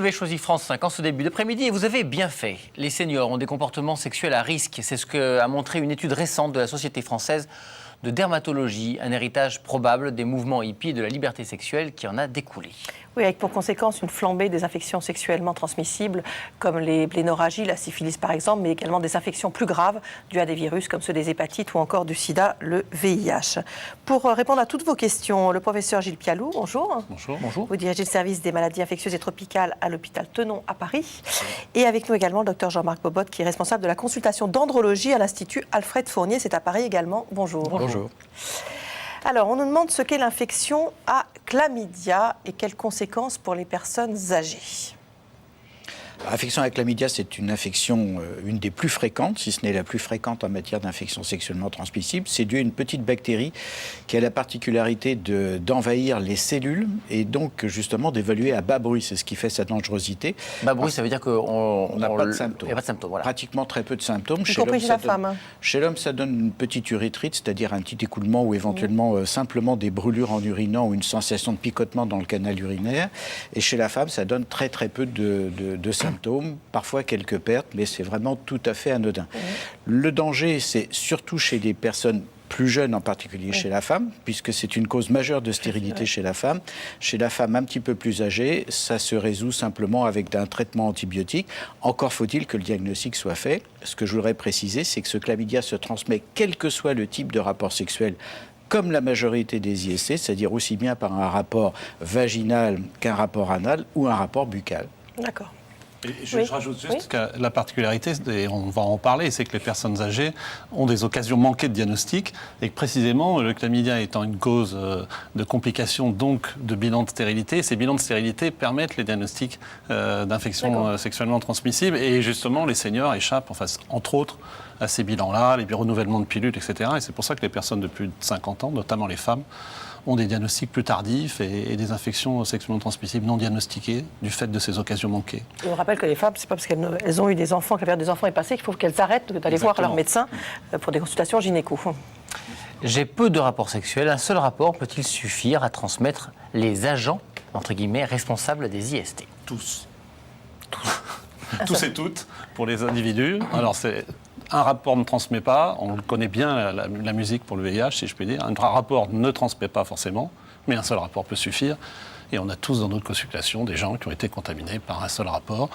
avez choisi France 5 en ce début d'après-midi et vous avez bien fait. Les seniors ont des comportements sexuels à risque. C'est ce qu'a montré une étude récente de la Société française de dermatologie, un héritage probable des mouvements hippies et de la liberté sexuelle qui en a découlé. Oui, avec pour conséquence une flambée des infections sexuellement transmissibles, comme les blénorragies, la syphilis par exemple, mais également des infections plus graves dues à des virus comme ceux des hépatites ou encore du sida, le VIH. Pour répondre à toutes vos questions, le professeur Gilles Pialou, bonjour. Bonjour. Bonjour. Vous dirigez le service des maladies infectieuses et tropicales à l'hôpital Tenon à Paris. Et avec nous également le docteur Jean-Marc Bobot, qui est responsable de la consultation d'andrologie à l'Institut Alfred Fournier. C'est à Paris également. Bonjour. Bonjour. Alors, on nous demande ce qu'est l'infection à chlamydia et quelles conséquences pour les personnes âgées. L'infection à chlamydia, c'est une infection, une des plus fréquentes, si ce n'est la plus fréquente en matière d'infection sexuellement transmissible. C'est dû à une petite bactérie qui a la particularité d'envahir les cellules et donc justement d'évoluer à bas bruit. C'est ce qui fait sa dangerosité. Bas bruit, ça veut dire qu'on n'a pas de symptômes. Il n'y a pas de symptômes, voilà. Pratiquement très peu de symptômes. Y compris chez la femme. Chez l'homme, ça donne une petite urétrite, c'est-à-dire un petit écoulement ou éventuellement simplement des brûlures en urinant ou une sensation de picotement dans le canal urinaire. Et chez la femme, ça donne très très peu de symptômes. Parfois quelques pertes, mais c'est vraiment tout à fait anodin. Le danger, c'est surtout chez des personnes plus jeunes, en particulier chez la femme, puisque c'est une cause majeure de stérilité chez la femme. Chez la femme un petit peu plus âgée, ça se résout simplement avec un traitement antibiotique. Encore faut-il que le diagnostic soit fait. Ce que je voudrais préciser, c'est que ce chlamydia se transmet quel que soit le type de rapport sexuel, comme la majorité des IST, c'est-à-dire aussi bien par un rapport vaginal qu'un rapport anal ou un rapport buccal. D'accord. Et je rajoute juste que la particularité, et on va en parler, c'est que les personnes âgées ont des occasions manquées de diagnostic et que précisément le chlamydia étant une cause de complications, donc de bilan de stérilité, ces bilans de stérilité permettent les diagnostics d'infections sexuellement transmissibles et justement les seniors échappent, enfin, entre autres, à ces bilans-là, les renouvellements de pilules, etc. Et c'est pour ça que les personnes de plus de 50 ans, notamment les femmes, ont des diagnostics plus tardifs et des infections sexuellement transmissibles non diagnostiquées du fait de ces occasions manquées. Et on rappelle que les femmes, c'est pas parce qu'elles ont eu des enfants, que la période des enfants est passée, qu'il faut qu'elles arrêtent d'aller voir leur médecin pour des consultations gynéco. J'ai peu de rapports sexuels. Un seul rapport peut-il suffire à transmettre les agents, entre guillemets, responsables des IST? Tous. Tous et toutes, pour les individus. Alors, un rapport ne transmet pas, on connaît bien la musique pour le VIH, si je puis dire. Un rapport ne transmet pas forcément, mais un seul rapport peut suffire. Et on a tous dans notre consultation des gens qui ont été contaminés par un seul rapport.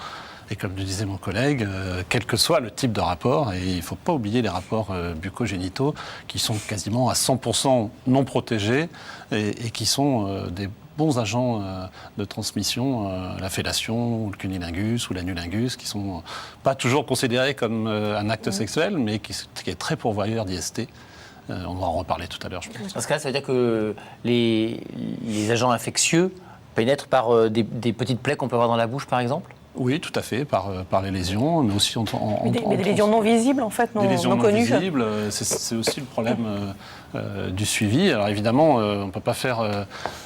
Et comme le disait mon collègue, quel que soit le type de rapport, et il ne faut pas oublier les rapports bucco-génitaux qui sont quasiment à 100% non protégés et qui sont des bons agents de transmission, la fellation, ou le cunnilingus, ou l'anulingus, qui ne sont pas toujours considérés comme un acte sexuel, mais qui est très pourvoyeur d'IST. On va en reparler tout à l'heure, je pense. Dans ce cas, ça veut dire que les agents infectieux pénètrent par des petites plaies qu'on peut avoir dans la bouche, par exemple? Oui, tout à fait, par les lésions, mais aussi des lésions non visibles, en fait, des lésions non non connues. visibles, c'est aussi le problème du suivi. Alors évidemment, on ne peut pas faire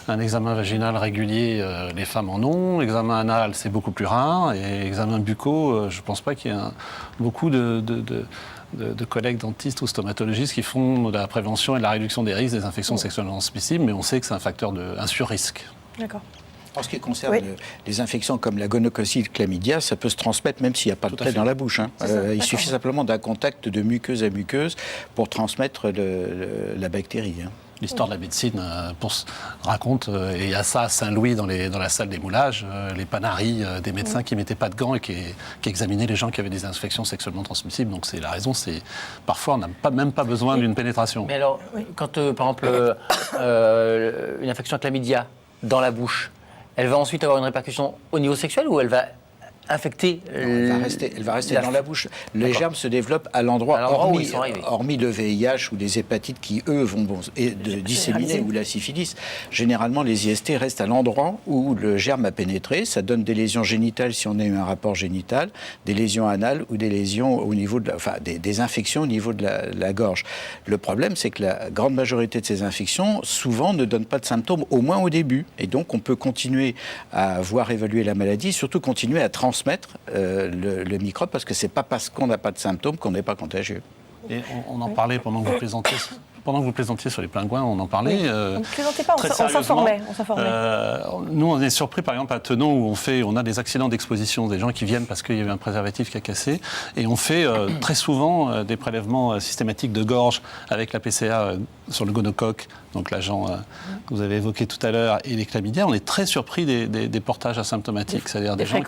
un examen vaginal régulier, les femmes en ont. Examen anal, c'est beaucoup plus rare. Et examen bucco, je ne pense pas qu'il y ait beaucoup de collègues dentistes ou stomatologistes qui font de la prévention et de la réduction des risques des infections sexuellement transmissibles, mais on sait que c'est un facteur un sur-risque. D'accord. En ce qui concerne les infections comme la gonococcie, le chlamydia, ça peut se transmettre même s'il n'y a pas de plaie dans la bouche. Il suffit simplement d'un contact de muqueuse à muqueuse pour transmettre la bactérie. L'histoire de la médecine raconte, et il y a ça à Saint-Louis dans la salle des moulages, les panaries des médecins qui ne mettaient pas de gants et qui examinaient les gens qui avaient des infections sexuellement transmissibles. Donc c'est la raison, c'est parfois on n'a même pas besoin d'une pénétration. Mais alors, quand par exemple une infection à chlamydia dans la bouche, elle va ensuite avoir une répercussion au niveau sexuel ou elle va infectée. Elle va rester dans la bouche. Les germes se développent à l'endroit hormis le VIH ou les hépatites qui, eux, vont disséminer, ou la syphilis. Généralement, les IST restent à l'endroit où le germe a pénétré. Ça donne des lésions génitales si on a eu un rapport génital, des lésions anales ou des lésions au niveau de des infections au niveau de la gorge. Le problème, c'est que la grande majorité de ces infections, souvent, ne donnent pas de symptômes, au moins au début. Et donc, on peut continuer à voir évoluer la maladie, surtout continuer à transmettre le microbe, parce que c'est pas parce qu'on n'a pas de symptômes qu'on n'est pas contagieux. Et on en parlait pendant que vous plaisantiez. Pendant que vous plaisantiez sur les pingouins, on en parlait. On ne plaisantait pas, très on s'informait. Nous, on est surpris, par exemple, à Tenon, où on a des accidents d'exposition, des gens qui viennent parce qu'il y a eu un préservatif qui a cassé. Et on fait très souvent des prélèvements systématiques de gorge avec la PCA sur le gonocoque, donc l'agent que vous avez évoqué tout à l'heure, et les chlamydia. On est très surpris des portages asymptomatiques, c'est-à-dire des gens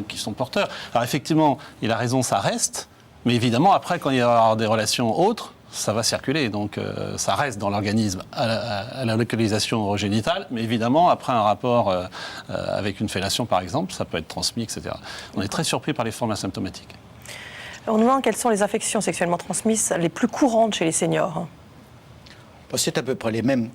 qui sont porteurs. Alors effectivement, il a raison, ça reste. Mais évidemment, après, quand il y aura des relations autres, ça va circuler, donc ça reste dans l'organisme à la localisation urogénitale, mais évidemment, après un rapport avec une fellation, par exemple, ça peut être transmis, etc. On est très surpris par les formes asymptomatiques. On nous demande quelles sont les infections sexuellement transmises les plus courantes chez les seniors. C'est à peu près les mêmes,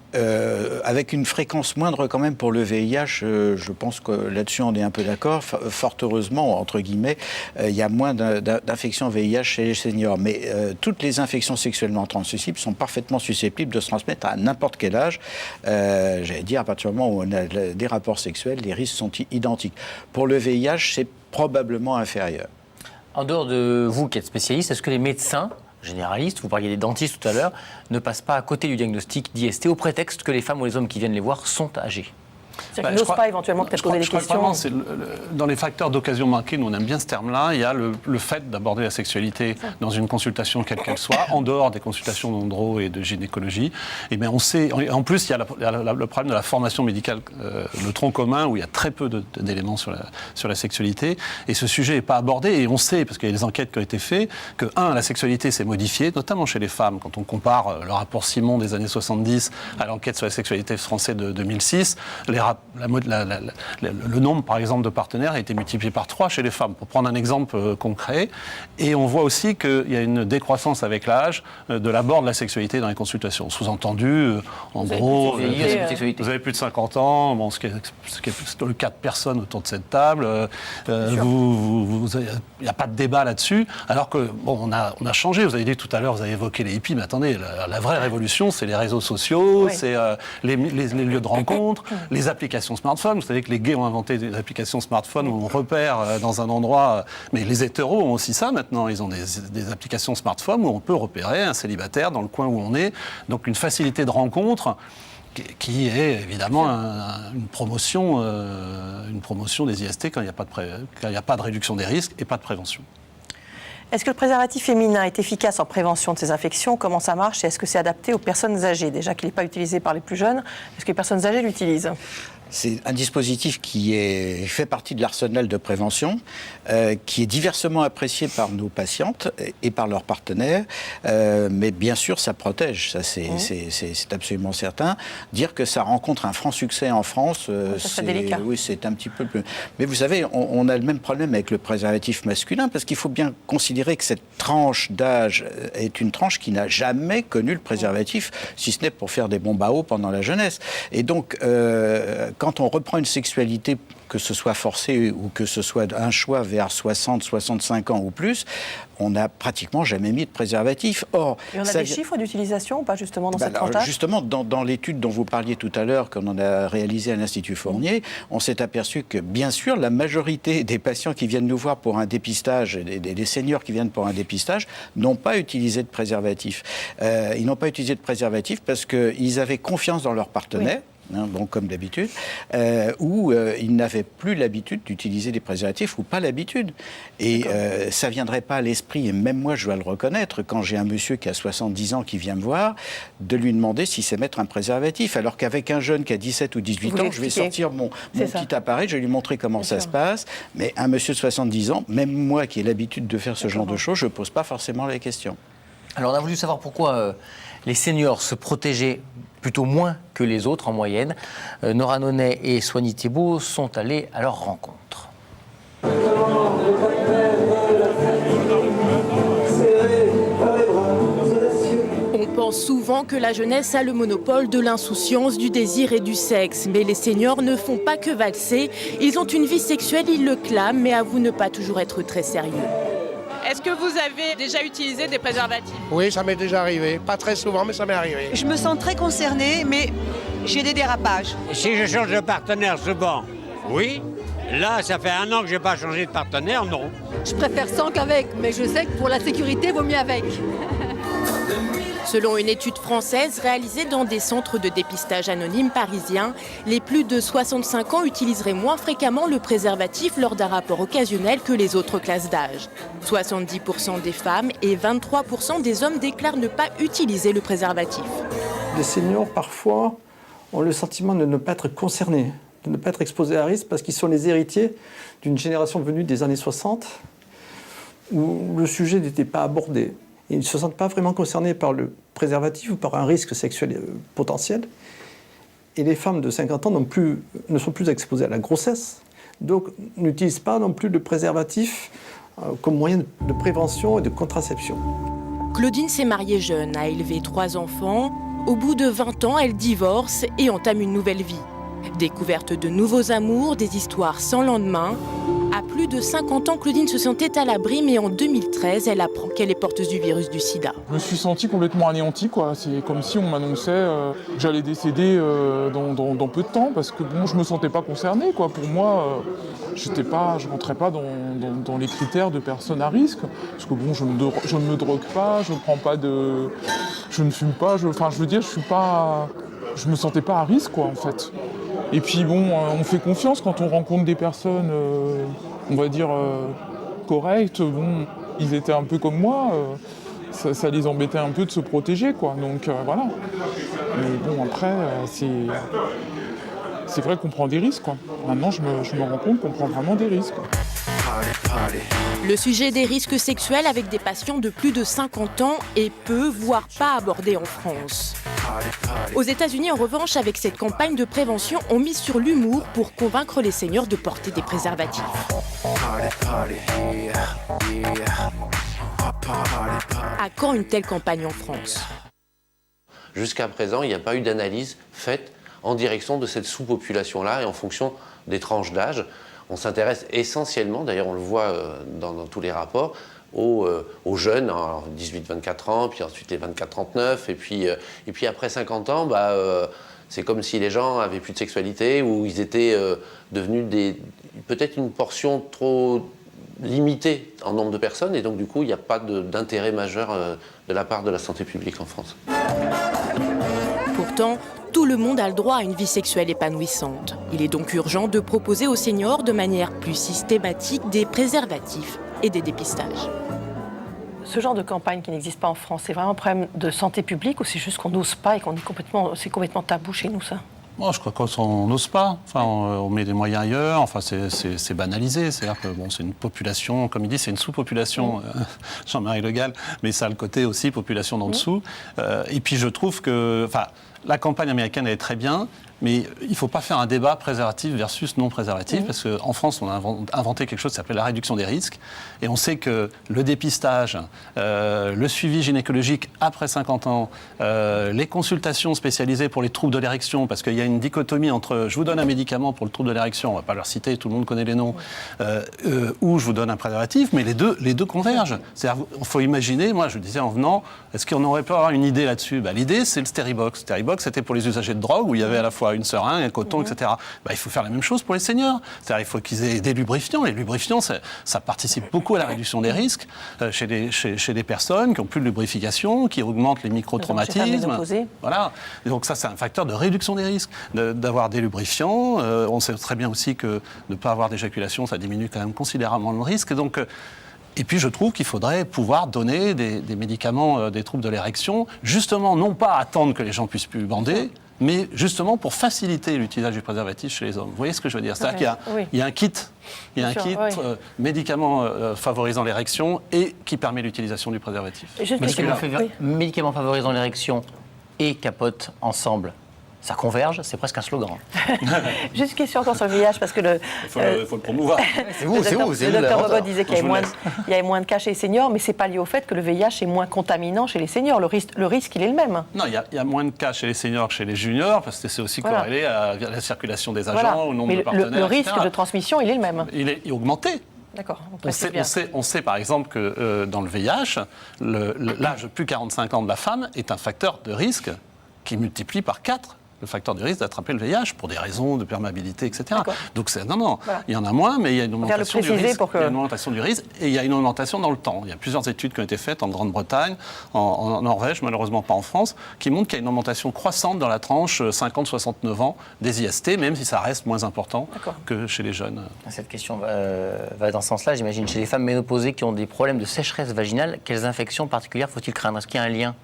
avec une fréquence moindre quand même pour le VIH. Je pense que là-dessus on est un peu d'accord. Fort heureusement, entre guillemets, il y a moins d'infections VIH chez les seniors. Mais toutes les infections sexuellement transmissibles sont parfaitement susceptibles de se transmettre à n'importe quel âge. J'allais dire, à partir du moment où on a des rapports sexuels, les risques sont identiques. Pour le VIH, c'est probablement inférieur. En dehors de vous qui êtes spécialiste, est-ce que les médecins généralistes, vous parliez des dentistes tout à l'heure, ne passent pas à côté du diagnostic d'IST au prétexte que les femmes ou les hommes qui viennent les voir sont âgés? C'est-à-dire qu'ils n'osent pas éventuellement peut-être poser des questions. Dans les facteurs d'occasion manquée, nous on aime bien ce terme-là, il y a le fait d'aborder la sexualité dans une consultation quelle qu'elle soit, en dehors des consultations d'andro et de gynécologie. Et bien on sait, en plus il y a le problème de la formation médicale, le tronc commun, où il y a très peu d'éléments sur la sexualité. Et ce sujet n'est pas abordé, et on sait, parce qu'il y a des enquêtes qui ont été faites, que la sexualité s'est modifiée, notamment chez les femmes. Quand on compare le rapport Simon des années 70 à l'enquête sur la sexualité française de 2006, le nombre, par exemple, de partenaires a été multiplié par 3 chez les femmes, pour prendre un exemple concret. Et on voit aussi qu'il y a une décroissance avec l'âge de l'abord de la sexualité dans les consultations. Sous-entendu, en gros, vous avez plus de 50 ans, bon, ce qui est le cas de personnes autour de cette table, il n'y a pas de débat là-dessus, alors que, on a changé. Vous avez dit tout à l'heure, vous avez évoqué les hippies, mais attendez, la vraie révolution, c'est les réseaux sociaux, c'est les lieux de rencontre, les applications smartphone. Vous savez que les gays ont inventé des applications smartphone où on repère dans un endroit... Mais les hétéros ont aussi ça maintenant. Ils ont des applications smartphone où on peut repérer un célibataire dans le coin où on est. Donc une facilité de rencontre qui est évidemment une promotion des IST quand il n'y a pas de réduction des risques et pas de prévention. Est-ce que le préservatif féminin est efficace en prévention de ces infections? Comment ça marche? Et est-ce que c'est adapté aux personnes âgées? Déjà qu'il n'est pas utilisé par les plus jeunes, est-ce que les personnes âgées l'utilisent? C'est un dispositif qui fait partie de l'arsenal de prévention, qui est diversement apprécié par nos patientes et par leurs partenaires. Mais bien sûr, ça protège, ça c'est absolument certain. Dire que ça rencontre un franc succès en France, c'est délicat. Oui, c'est un petit peu plus... Mais vous savez, on a le même problème avec le préservatif masculin, parce qu'il faut bien considérer que cette tranche d'âge est une tranche qui n'a jamais connu le préservatif, si ce n'est pour faire des bombes à eau pendant la jeunesse. Et donc... quand on reprend une sexualité, que ce soit forcée ou que ce soit un choix vers 60, 65 ans ou plus, on n'a pratiquement jamais mis de préservatif. Or, et on a des chiffres d'utilisation ou pas justement dans cette tranche d'âge? Justement, dans l'étude dont vous parliez tout à l'heure, qu'on a réalisée à l'Institut Fournier, on s'est aperçu que, bien sûr, la majorité des patients qui viennent nous voir pour un dépistage, des seniors qui viennent pour un dépistage, n'ont pas utilisé de préservatif. Ils n'ont pas utilisé de préservatif parce qu'ils avaient confiance dans leur partenaire. Oui. Bon, comme d'habitude, où ils n'avaient plus l'habitude d'utiliser des préservatifs ou pas l'habitude. Et ça ne viendrait pas à l'esprit, et même moi je dois le reconnaître, quand j'ai un monsieur qui a 70 ans qui vient me voir, de lui demander s'il sait mettre un préservatif. Alors qu'avec un jeune qui a 17 ou 18 ans, je vais sortir mon petit appareil, je vais lui montrer comment ça se passe. Mais un monsieur de 70 ans, même moi qui ai l'habitude de faire ce genre de choses, je ne pose pas forcément la question. Alors on a voulu savoir pourquoi les seniors se protégeaient plutôt moins que les autres en moyenne. Nora Nonnet et Soigny Thibault sont allés à leur rencontre. On pense souvent que la jeunesse a le monopole de l'insouciance, du désir et du sexe. Mais les seniors ne font pas que valser. Ils ont une vie sexuelle, ils le clament, mais avouent ne pas toujours être très sérieux. Est-ce que vous avez déjà utilisé des préservatifs? Oui, ça m'est déjà arrivé. Pas très souvent, mais ça m'est arrivé. Je me sens très concernée, mais j'ai des dérapages. Si je change de partenaire souvent, oui. Là, ça fait 1 an que je n'ai pas changé de partenaire, non. Je préfère sans qu'avec, mais je sais que pour la sécurité, il vaut mieux avec. Selon une étude française réalisée dans des centres de dépistage anonymes parisiens, les plus de 65 ans utiliseraient moins fréquemment le préservatif lors d'un rapport occasionnel que les autres classes d'âge. 70% des femmes et 23% des hommes déclarent ne pas utiliser le préservatif. Les seniors, parfois, ont le sentiment de ne pas être concernés, de ne pas être exposés à risque parce qu'ils sont les héritiers d'une génération venue des années 60 où le sujet n'était pas abordé. Ils ne se sentent pas vraiment concernés par le préservatif ou par un risque sexuel potentiel. Et les femmes de 50 ans ne sont plus exposées à la grossesse, donc n'utilisent pas non plus le préservatif comme moyen de prévention et de contraception. Claudine s'est mariée jeune, a élevé 3 enfants. Au bout de 20 ans, elle divorce et entame une nouvelle vie. Découverte de nouveaux amours, des histoires sans lendemain. À plus de 50 ans, Claudine se sentait à l'abri, mais en 2013, elle apprend qu'elle est porteuse du virus du sida. Je me suis sentie complètement anéantie, quoi. C'est comme si on m'annonçait que j'allais décéder dans peu de temps, parce que bon, je me sentais pas concernée, quoi. Pour moi, je rentrais pas dans les critères de personnes à risque, parce que bon, je ne me drogue pas, je ne fume pas, je me sentais pas à risque, quoi, en fait. Et puis bon, on fait confiance quand on rencontre des personnes, on va dire, correctes. Bon, ils étaient un peu comme moi, ça les embêtait un peu de se protéger, quoi. Donc voilà. Mais bon, après, c'est vrai qu'on prend des risques, quoi. Maintenant, je me rends compte qu'on prend vraiment des risques. Le sujet des risques sexuels avec des patients de plus de 50 ans est peu, voire pas abordé en France. Aux États-Unis, en revanche, avec cette campagne de prévention, on mise sur l'humour pour convaincre les seniors de porter des préservatifs. À quand une telle campagne en France ? Jusqu'à présent, il n'y a pas eu d'analyse faite en direction de cette sous-population-là et en fonction des tranches d'âge. On s'intéresse essentiellement, d'ailleurs on le voit dans tous les rapports, aux jeunes, 18-24 ans, puis ensuite les 24-39, et puis après 50 ans, c'est comme si les gens avaient plus de sexualité ou ils étaient devenus peut-être une portion trop limitée en nombre de personnes, et donc du coup il n'y a pas d'intérêt majeur de la part de la santé publique en France. Pourtant, tout le monde a le droit à une vie sexuelle épanouissante. Il est donc urgent de proposer aux seniors de manière plus systématique des préservatifs et des dépistages. Ce genre de campagne qui n'existe pas en France, c'est vraiment un problème de santé publique ou c'est juste qu'on n'ose pas et c'est complètement tabou chez nous, ça ? Moi, je crois qu'on n'ose pas. Enfin, on met des moyens ailleurs. Enfin, c'est banalisé. C'est-à-dire que bon, c'est une population, comme il dit, c'est une sous-population, Jean-Marie Le Gall, mais ça a le côté aussi population d'en dessous. Et puis, je trouve que, la campagne américaine, elle est très bien, mais il ne faut pas faire un débat préservatif versus non préservatif, parce qu'en France, on a inventé quelque chose qui s'appelle la réduction des risques, et on sait que le dépistage, le suivi gynécologique après 50 ans, les consultations spécialisées pour les troubles de l'érection, parce qu'il y a une dichotomie entre je vous donne un médicament pour le trouble de l'érection, on ne va pas leur citer, tout le monde connaît les noms, ou je vous donne un préservatif, mais les deux convergent. C'est-à-dire, il faut imaginer, moi je disais en venant, est-ce qu'on aurait pu avoir une idée là-dessus ? L'idée, c'est le Steribox. Steribox, c'était pour les usagers de drogue, où il y avait à la fois une seringue, un coton, etc. Il faut faire la même chose pour les seniors. C'est-à-dire, il faut qu'ils aient des lubrifiants. Les lubrifiants, ça participe beaucoup à la réduction des risques chez des personnes qui n'ont plus de lubrification, qui augmentent les micro-traumatismes. Voilà. Et donc ça, c'est un facteur de réduction des risques, d'avoir des lubrifiants. On sait très bien aussi que de ne pas avoir d'éjaculation, ça diminue quand même considérablement le risque. Et puis, je trouve qu'il faudrait pouvoir donner des médicaments des troubles de l'érection, justement, non pas attendre que les gens puissent plus bander, mais justement pour faciliter l'utilisation du préservatif chez les hommes. Vous voyez ce que je veux dire ? C'est-à-dire qu'il y a un kit, médicament favorisant l'érection et qui permet l'utilisation du préservatif. Médicaments favorisant l'érection et capote ensemble. Ça converge, c'est presque un slogan. Juste une question encore sur le VIH, parce que il faut le promouvoir. Le docteur Bobot disait qu'il y avait moins de cas chez les seniors, mais ce n'est pas lié au fait que le VIH est moins contaminant chez les seniors. Le risque, il est le même. Non, il y a moins de cas chez les seniors que chez les juniors, parce que c'est aussi corrélé à la circulation des agents, au nombre de partenaires, le risque de transmission, il est le même. Il est augmenté. D'accord. On sait par exemple que dans le VIH, l'âge de plus de 45 ans de la femme est un facteur de risque qui multiplie par 4 le facteur de risque d'attraper le VIH pour des raisons de perméabilité, etc. Donc Voilà. il y en a moins, mais il y a une augmentation du risque. Pour que... Il y a une augmentation du risque et il y a une augmentation dans le temps. Il y a plusieurs études qui ont été faites en Grande-Bretagne, en Norvège, malheureusement pas en France, qui montrent qu'il y a une augmentation croissante dans la tranche 50-69 ans des IST, même si ça reste moins important que chez les jeunes. Cette question va dans ce sens-là, j'imagine. Chez les femmes ménopausées qui ont des problèmes de sécheresse vaginale, quelles infections particulières faut-il craindre? Est-ce qu'il y a un lien?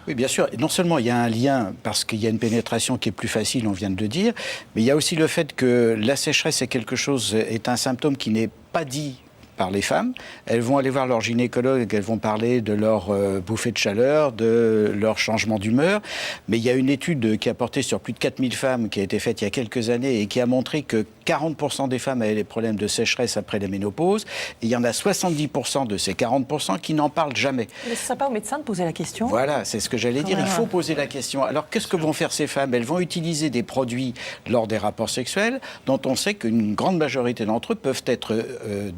Oui, bien sûr. Et non seulement il y a un lien parce qu'il y a une pénétration qui est plus facile, on vient de le dire, mais il y a aussi le fait que la sécheresse est un symptôme qui n'est pas dit par les femmes. Elles vont aller voir leur gynécologue, elles vont parler de leur bouffée de chaleur, de leur changement d'humeur. Mais il y a une étude qui a porté sur plus de 4000 femmes qui a été faite il y a quelques années et qui a montré que 40% des femmes avaient des problèmes de sécheresse après la ménopause. Et il y en a 70% de ces 40% qui n'en parlent jamais. Mais c'est sympa aux médecins de poser la question. Voilà, c'est ce que j'allais dire. Il faut poser la question. Alors, qu'est-ce que vont faire ces femmes? Elles vont utiliser des produits lors des rapports sexuels dont on sait qu'une grande majorité d'entre eux peuvent être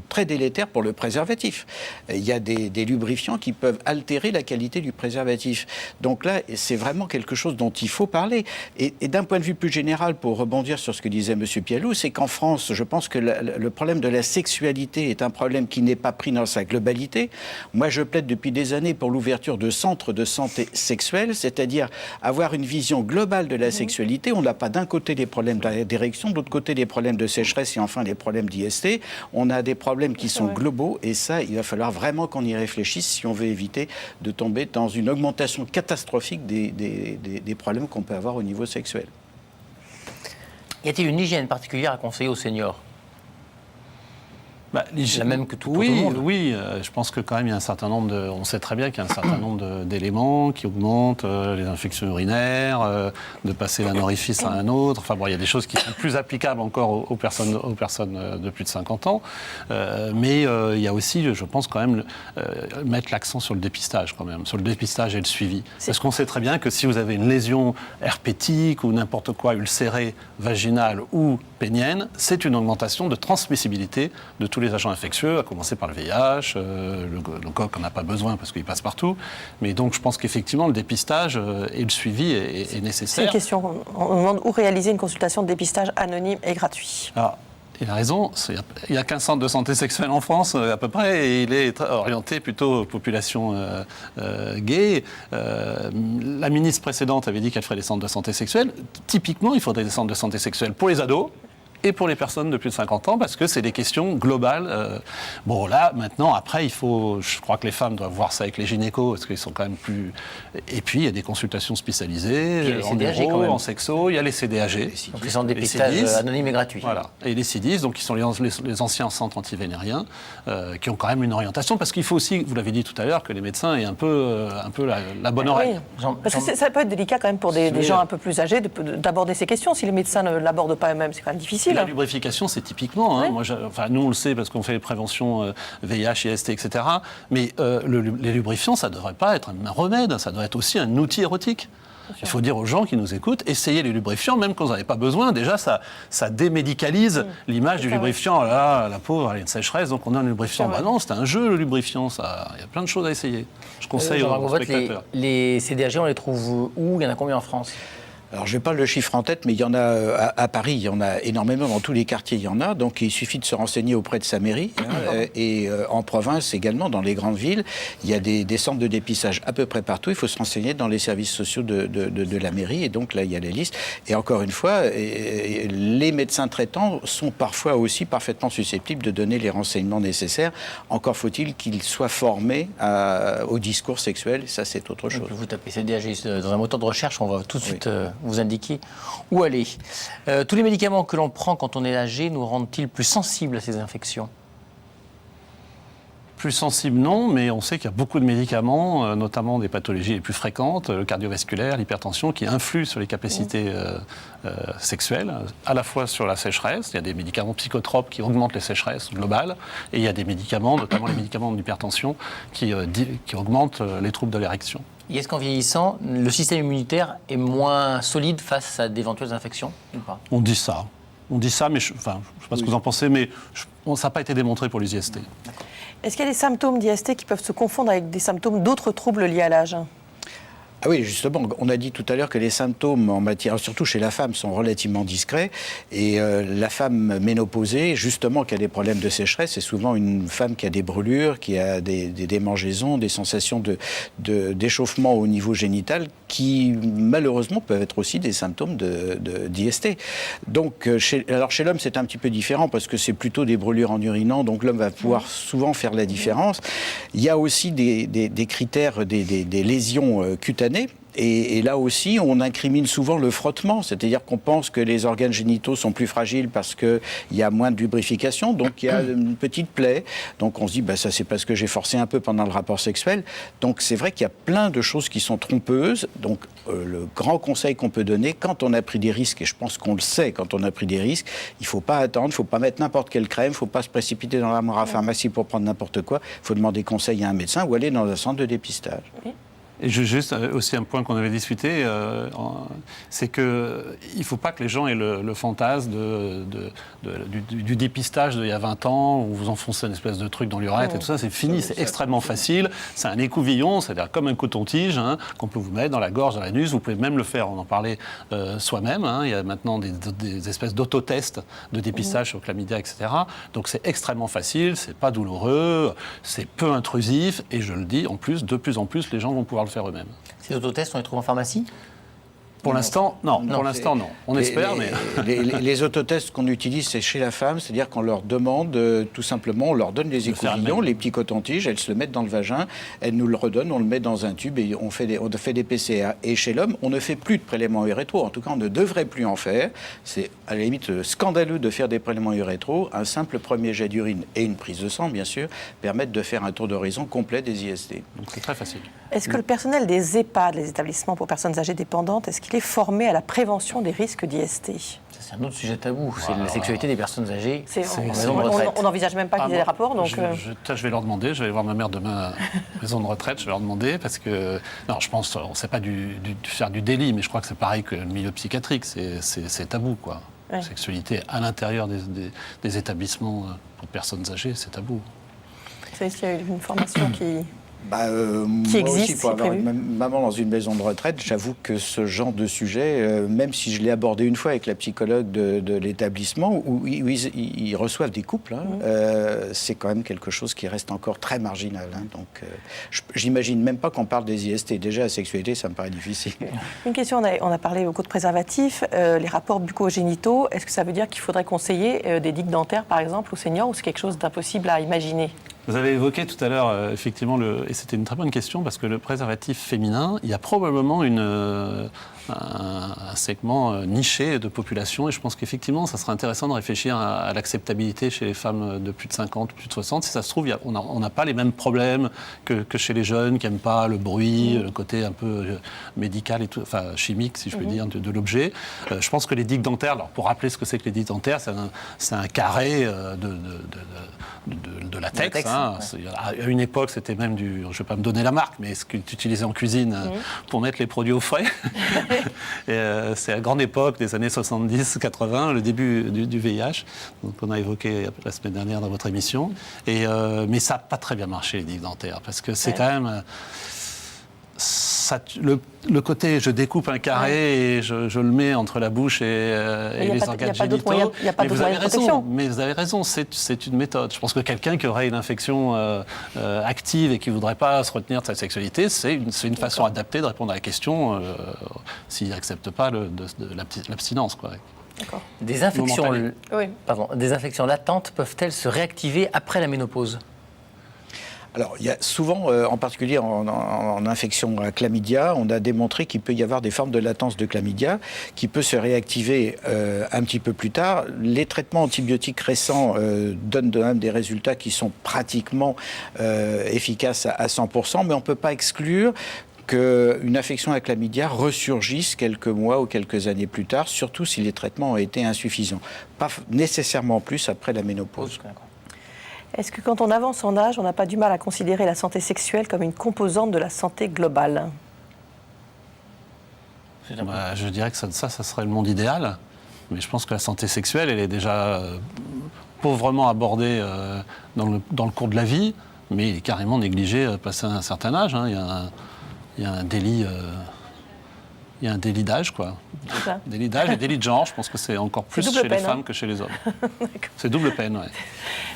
très délétères pour le préservatif. Il y a des lubrifiants qui peuvent altérer la qualité du préservatif. Donc là, c'est vraiment quelque chose dont il faut parler. Et d'un point de vue plus général, pour rebondir sur ce que disait M. Pialou, c'est qu'en France, je pense que le problème de la sexualité est un problème qui n'est pas pris dans sa globalité. Moi, je plaide depuis des années pour l'ouverture de centres de santé sexuelle, c'est-à-dire avoir une vision globale de la sexualité. On n'a pas d'un côté des problèmes d'érection, de l'autre côté des problèmes de sécheresse et enfin les problèmes d'IST. On a des problèmes qui sont globaux et ça, il va falloir vraiment qu'on y réfléchisse si on veut éviter de tomber dans une augmentation catastrophique des problèmes qu'on peut avoir au niveau sexuel. Y a-t-il une hygiène particulière à conseiller aux seniors? La même que tout le monde. Oui, je pense que quand même il y a un certain nombre on sait très bien qu'il y a un certain nombre d'éléments qui augmentent, les infections urinaires, de passer d'un orifice à un autre. Enfin bon, il y a des choses qui sont plus applicables encore aux personnes de plus de 50 ans. Mais il y a aussi, je pense quand même, mettre l'accent sur le dépistage quand même, sur le dépistage et le suivi. Parce qu'on sait très bien que si vous avez une lésion herpétique ou n'importe quoi ulcéré, vaginale ou pénienne, c'est une augmentation de transmissibilité de tous les agents infectieux, à commencer par le VIH, le coq, on n'a pas besoin parce qu'il passe partout. Mais donc, je pense qu'effectivement, le dépistage et le suivi est nécessaire. C'est une question. On demande où réaliser une consultation de dépistage anonyme et gratuit. Alors, il a raison. Il n'y a qu'un centre de santé sexuelle en France, à peu près, et il est orienté plutôt population gay. La ministre précédente avait dit qu'elle ferait des centres de santé sexuelle. Typiquement, il faudrait des centres de santé sexuelle pour les ados et pour les personnes de plus de 50 ans, parce que c'est des questions globales. Bon, là, maintenant, après, je crois que les femmes doivent voir ça avec les gynécos, parce qu'ils sont quand même plus... Et puis, il y a des consultations spécialisées, en neuro, en sexo, il y a les CDAG. Donc, les centres de dépistage anonymes et gratuits. Voilà. Et les CIDIS, donc, qui sont les anciens centres antivénériens, qui ont quand même une orientation, parce qu'il faut aussi, vous l'avez dit tout à l'heure, que les médecins aient un peu la bonne oreille. Oui. Parce que ça peut être délicat quand même pour des gens un peu plus âgés d'aborder ces questions. Si les médecins ne l'abordent pas eux-mêmes, c'est quand même difficile. La lubrification, c'est typiquement, hein, nous on le sait parce qu'on fait les préventions VIH, IST, etc. Mais les lubrifiants, ça ne devrait pas être un remède, ça doit être aussi un outil érotique. Il faut dire aux gens qui nous écoutent, essayez les lubrifiants, même quand vous n'en avez pas besoin. Déjà, ça démédicalise l'image du lubrifiant. Oh là, la pauvre, elle a une sécheresse, donc on a un lubrifiant. Bah non, c'est un jeu, le lubrifiant. Il y a plein de choses à essayer. Je conseille aux spectateurs. Les CDAG, on les trouve où? Il y en a combien en France? Alors, je n'ai pas le chiffre en tête, mais il y en a à Paris, il y en a énormément, dans tous les quartiers, il y en a. Donc, il suffit de se renseigner auprès de sa mairie. Et en province également, dans les grandes villes, il y a des centres de dépistage à peu près partout. Il faut se renseigner dans les services sociaux de la mairie. Et donc, là, il y a la liste. Et encore une fois, les médecins traitants sont parfois aussi parfaitement susceptibles de donner les renseignements nécessaires. Encore faut-il qu'ils soient formés au discours sexuel. Ça, c'est autre chose. Vous tapez CDAG dans un moteur de recherche, on va tout de suite... vous indiquer où aller. Tous les médicaments que l'on prend quand on est âgé nous rendent-ils plus sensibles à ces infections? Plus sensibles, non, mais on sait qu'il y a beaucoup de médicaments, notamment des pathologies les plus fréquentes, le cardiovasculaire, l'hypertension, qui influent sur les capacités sexuelles, à la fois sur la sécheresse. Il y a des médicaments psychotropes qui augmentent les sécheresses globales, et il y a des médicaments, notamment les médicaments d'hypertension, qui augmentent les troubles de l'érection. Et est-ce qu'en vieillissant, le système immunitaire est moins solide face à d'éventuelles infections ou pas? On dit ça. Mais je ne sais pas ce que vous en pensez, mais ça n'a pas été démontré pour les IST. Est-ce qu'il y a des symptômes d'IST qui peuvent se confondre avec des symptômes d'autres troubles liés à l'âge? Ah oui, justement, on a dit tout à l'heure que les symptômes en matière, surtout chez la femme, sont relativement discrets. Et la femme ménopausée, justement, qui a des problèmes de sécheresse, c'est souvent une femme qui a des brûlures, qui a des démangeaisons, des sensations d'échauffement au niveau génital, qui malheureusement peuvent être aussi des symptômes d'IST. Donc, chez l'homme, c'est un petit peu différent parce que c'est plutôt des brûlures en urinant, donc l'homme va pouvoir souvent faire la différence. Il y a aussi des critères, des lésions cutanées. Et là aussi, on incrimine souvent le frottement, c'est-à-dire qu'on pense que les organes génitaux sont plus fragiles parce qu'il y a moins de lubrification, donc il y a une petite plaie. Donc on se dit, ça c'est parce que j'ai forcé un peu pendant le rapport sexuel. Donc c'est vrai qu'il y a plein de choses qui sont trompeuses. Donc le grand conseil qu'on peut donner, quand on a pris des risques, et je pense qu'on le sait quand on a pris des risques, il ne faut pas attendre, il ne faut pas mettre n'importe quelle crème, il ne faut pas se précipiter dans la pharmacie pour prendre n'importe quoi. Il faut demander conseil à un médecin ou aller dans un centre de dépistage. Et juste aussi un point qu'on avait discuté, c'est qu'il ne faut pas que les gens aient le fantasme du dépistage d'il y a 20 ans, où vous enfoncez une espèce de truc dans l'urètre et tout ça, c'est fini, c'est extrêmement facile. C'est un écouvillon, c'est-à-dire comme un coton-tige qu'on peut vous mettre dans la gorge, dans l'anus. Vous pouvez même le faire, on en parlait soi-même. Il y a maintenant des espèces d'autotests de dépistage sur chlamydia, etc. Donc c'est extrêmement facile, c'est pas douloureux, c'est peu intrusif, et je le dis, en plus, de plus en plus, les gens vont pouvoir le faire eux-mêmes. Ces autotests, on les trouve en pharmacie ? Pour l'instant, non. Pour l'instant, non. On espère, mais... Les autotests qu'on utilise, c'est chez la femme, c'est-à-dire qu'on leur demande, tout simplement, on leur donne les écouvillons, les petits cotons-tiges, elles se le mettent dans le vagin, elles nous le redonnent, on le met dans un tube et on fait des PCA. Et chez l'homme, on ne fait plus de prélèvements urétro. En tout cas, on ne devrait plus en faire. C'est à la limite scandaleux de faire des prélèvements urétro. Un simple premier jet d'urine et une prise de sang, bien sûr, permettent de faire un tour d'horizon complet des IST. Donc c'est très facile. Est-ce que le personnel des EHPAD, les établissements pour personnes âgées dépendantes, est-ce qu'il est formé à la prévention des risques d'IST ? C'est un autre sujet tabou, c'est la sexualité des personnes âgées. On n'envisage même pas qu'ils aient des rapports. Donc je vais leur demander, je vais aller voir ma mère demain à la maison de retraite, je vais leur demander, parce que, non, je pense, on ne sait pas faire du délit, mais je crois que c'est pareil que le milieu psychiatrique, c'est tabou, quoi. Ouais. La sexualité à l'intérieur des établissements pour personnes âgées, c'est tabou. Vous savez s'il y a une formation qui qui existe, aussi, pour avoir une maman dans une maison de retraite, j'avoue que ce genre de sujet, même si je l'ai abordé une fois avec la psychologue de l'établissement, où ils reçoivent des couples, c'est quand même quelque chose qui reste encore très marginal. Donc, j'imagine même pas qu'on parle des IST. Déjà, la sexualité, ça me paraît difficile. Une question, on a parlé beaucoup de préservatifs, les rapports bucco-génitaux. Est-ce que ça veut dire qu'il faudrait conseiller des digues dentaires, par exemple, aux seniors, ou c'est quelque chose d'impossible à imaginer ? Vous avez évoqué tout à l'heure, effectivement, et c'était une très bonne question, parce que le préservatif féminin, il y a probablement un segment niché de population, et je pense qu'effectivement, ça serait intéressant de réfléchir à l'acceptabilité chez les femmes de plus de 50, plus de 60. Si ça se trouve, on n'a pas les mêmes problèmes que chez les jeunes qui n'aiment pas le bruit, le côté un peu médical, et tout, enfin chimique, si je puis dire, de l'objet. Je pense que les digues dentaires, alors pour rappeler ce que c'est que les digues dentaires, c'est un carré de latex. À une époque, c'était même je ne vais pas me donner la marque, mais ce que tu utilisais en cuisine pour mettre les produits au frais. C'est à la grande époque des années 70-80, le début du VIH, donc on a évoqué la semaine dernière dans votre émission. Mais ça n'a pas très bien marché, les digues dentaires, parce que c'est quand même... le côté je découpe un carré et je le mets entre la bouche et les organes génitaux. Il n'y a pas d'autre moyen de protection. Mais vous avez raison, c'est une méthode. Je pense que quelqu'un qui aurait une infection active et qui ne voudrait pas se retenir de sa sexualité, c'est une façon adaptée de répondre à la question s'il n'accepte pas l'abstinence. Des infections latentes peuvent-elles se réactiver après la ménopause ? Alors, il y a souvent, en particulier en infection à chlamydia, on a démontré qu'il peut y avoir des formes de latence de chlamydia qui peut se réactiver un petit peu plus tard. Les traitements antibiotiques récents donnent de même des résultats qui sont pratiquement efficaces à 100%, mais on ne peut pas exclure qu'une infection à chlamydia ressurgisse quelques mois ou quelques années plus tard, surtout si les traitements ont été insuffisants. Pas nécessairement plus après la ménopause. Est-ce que quand on avance en âge, on n'a pas du mal à considérer la santé sexuelle comme une composante de la santé globale ? Je dirais que ça serait le monde idéal. Mais je pense que la santé sexuelle, elle est déjà pauvrement abordée dans le cours de la vie, mais il est carrément négligé passé un certain âge. il y a un délit. Il y a un délit d'âge, quoi. Délit d'âge et délit de genre. Je pense que c'est encore plus chez les femmes que chez les hommes. C'est double peine, oui.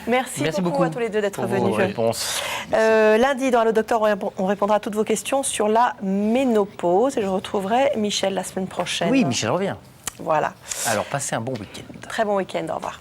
Merci beaucoup à tous les deux d'être venus. Réponses. Lundi, dans Allo Docteur, on répondra à toutes vos questions sur la ménopause. Et je retrouverai Michel la semaine prochaine. Oui, Michel revient. Voilà. Alors, passez un bon week-end. Très bon week-end. Au revoir.